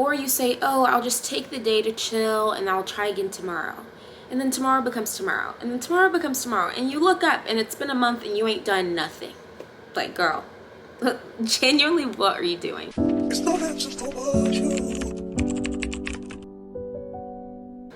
Or you say, oh, I'll just take the day to chill and I'll try again tomorrow. And then tomorrow becomes tomorrow. And then tomorrow becomes tomorrow. And you look up and it's been a month and you ain't done nothing. Like, girl, genuinely, what are you doing? It's not answers for you.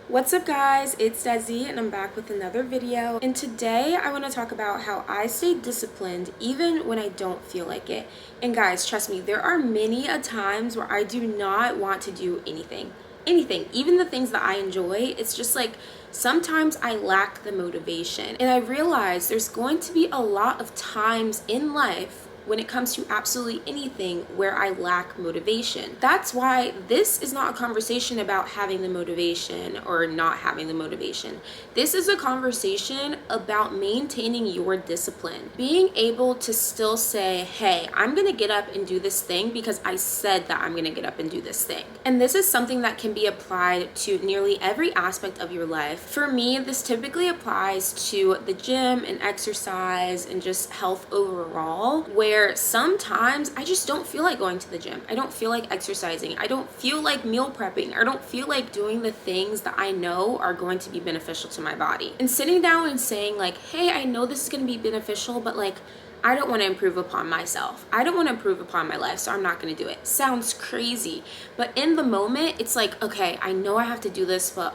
What's up, guys? It's Dazzy and I'm back with another video. And today I want to talk about how I stay disciplined even when I don't feel like it. And guys, trust me, there are many a times where I do not want to do anything, even the things that I enjoy. It's just like sometimes I lack the motivation. And I realize there's going to be a lot of times in life when it comes to absolutely anything where I lack motivation. That's why this is not a conversation about having the motivation or not having the motivation. This is a conversation about maintaining your discipline. Being able to still say, hey, I'm gonna get up and do this thing because I said that I'm gonna get up and do this thing. And this is something that can be applied to nearly every aspect of your life. For me, this typically applies to the gym and exercise and just health overall, where sometimes I just don't feel like going to the gym. I don't feel like exercising. I don't feel like meal prepping. I don't feel like doing the things that I know are going to be beneficial to my body. And sitting down and saying like, hey, I know this is going to be beneficial, but like, I don't want to improve upon myself. I don't want to improve upon my life, so I'm not going to do it. Sounds crazy. But in the moment, it's like, okay, I know I have to do this, but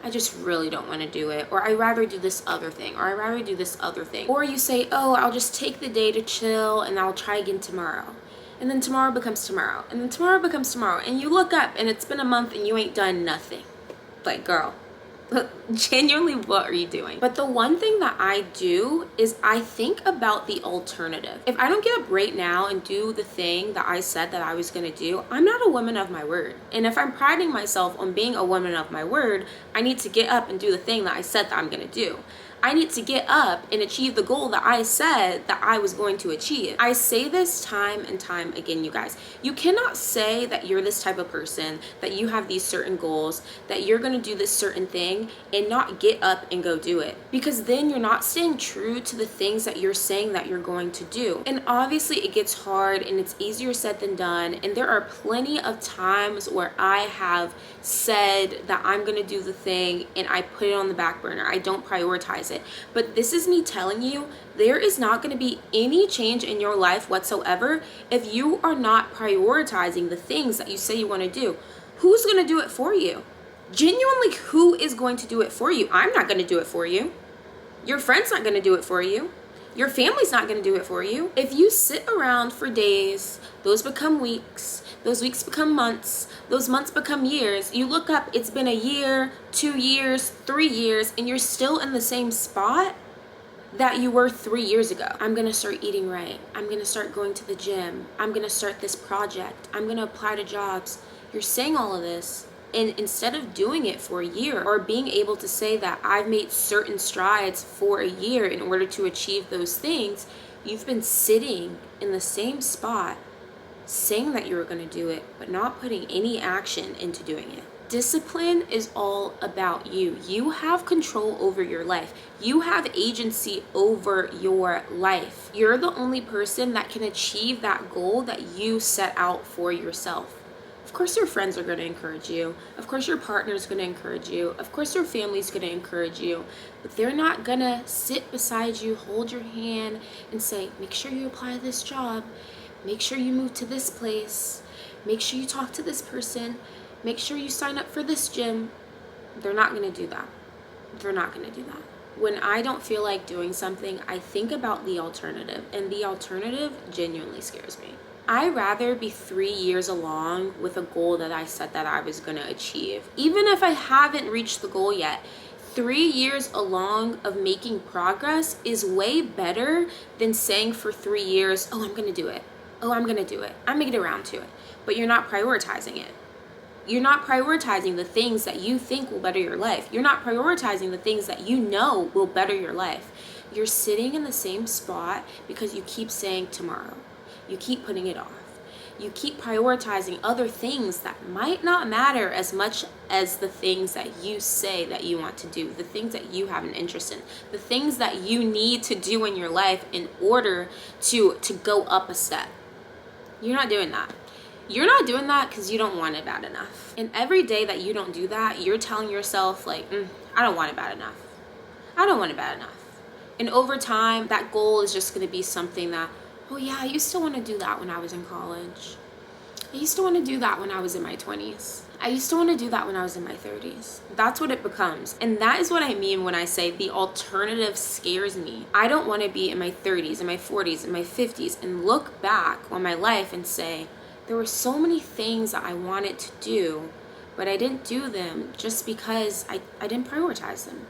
I just really don't want to do it. Or I'd rather do this other thing. Or I'd rather do this other thing. Or you say, oh, I'll just take the day to chill and I'll try again tomorrow. And then tomorrow becomes tomorrow. And then tomorrow becomes tomorrow. And you look up and it's been a month and you ain't done nothing. Like, girl, genuinely, what are you doing? But the one thing that I do is I think about the alternative. If I don't get up right now and do the thing that I said that I was gonna do, I'm not a woman of my word. And if I'm priding myself on being a woman of my word, I need to get up and do the thing that I said that I'm gonna do. I need to get up and achieve the goal that I said that I was going to achieve. I say this time and time again, you guys. You cannot say that you're this type of person, that you have these certain goals, that you're going to do this certain thing and not get up and go do it. Because then you're not staying true to the things that you're saying that you're going to do. And obviously it gets hard and it's easier said than done. And there are plenty of times where I have said that I'm going to do the thing and I put it on the back burner. I don't prioritize it. But this is me telling you, there is not going to be any change in your life whatsoever if you are not prioritizing the things that you say you want to do. Who's going to do it for you? Genuinely, who is going to do it for you? I'm not going to do it for you. Your friend's not going to do it for you. Your family's not going to do it for you. If you sit around for days, those become weeks, those weeks become months, those months become years. You look up, it's been a year, 2 years, 3 years, and you're still in the same spot that you were 3 years ago. I'm gonna start eating right. I'm gonna start going to the gym. I'm gonna start this project. I'm gonna apply to jobs. You're saying all of this, and instead of doing it for a year or being able to say that I've made certain strides for a year in order to achieve those things, you've been sitting in the same spot saying that you were going to do it, but not putting any action into doing it. Discipline is all about you. You have control over your life. You have agency over your life. You're the only person that can achieve that goal that you set out for yourself. Of course your friends are going to encourage you. Of course your partner is going to encourage you. Of course your family's going to encourage you. But they're not going to sit beside you, hold your hand, and say, make sure you apply to this job. Make sure you move to this place. Make sure you talk to this person. Make sure you sign up for this gym. They're not going to do that. They're not going to do that. When I don't feel like doing something, I think about the alternative, and the alternative genuinely scares me. I'd rather be 3 years along with a goal that I said that I was going to achieve. Even if I haven't reached the goal yet, 3 years along of making progress is way better than saying for 3 years, oh, I'm going to do it. Oh, I'm going to do it. I'm going to get around to it. But you're not prioritizing it. You're not prioritizing the things that you think will better your life. You're not prioritizing the things that you know will better your life. You're sitting in the same spot because you keep saying tomorrow. You keep putting it off. You keep prioritizing other things that might not matter as much as the things that you say that you want to do, the things that you have an interest in, the things that you need to do in your life in order to go up a step. You're not doing that. you're not doing that because you don't want it bad enough. And every day that you don't do that, you're telling yourself like, I don't want it bad enough. I don't want it bad enough. And over time, that goal is just going to be something that, oh yeah, I used to want to do that when I was in college. I used to want to do that when I was in my 20s. I used to want to do that when I was in my 30s. That's what it becomes. And that is what I mean when I say the alternative scares me. I don't want to be in my 30s, in my 40s, in my 50s and look back on my life and say, there were so many things that I wanted to do, but I didn't do them just because I didn't prioritize them.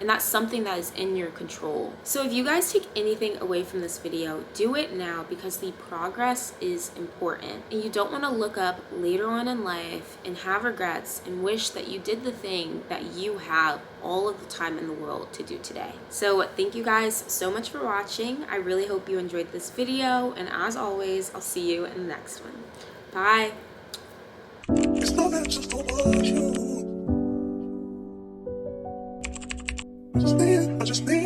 And that's something that is in your control. So if you guys take anything away from this video, do it now, because the progress is important. And you don't want to look up later on in life and have regrets and wish that you did the thing that you have all of the time in the world to do today. So thank you guys so much for watching. I really hope you enjoyed this video. And as always, I'll see you in the next one. Bye. It's not that just about you. I just need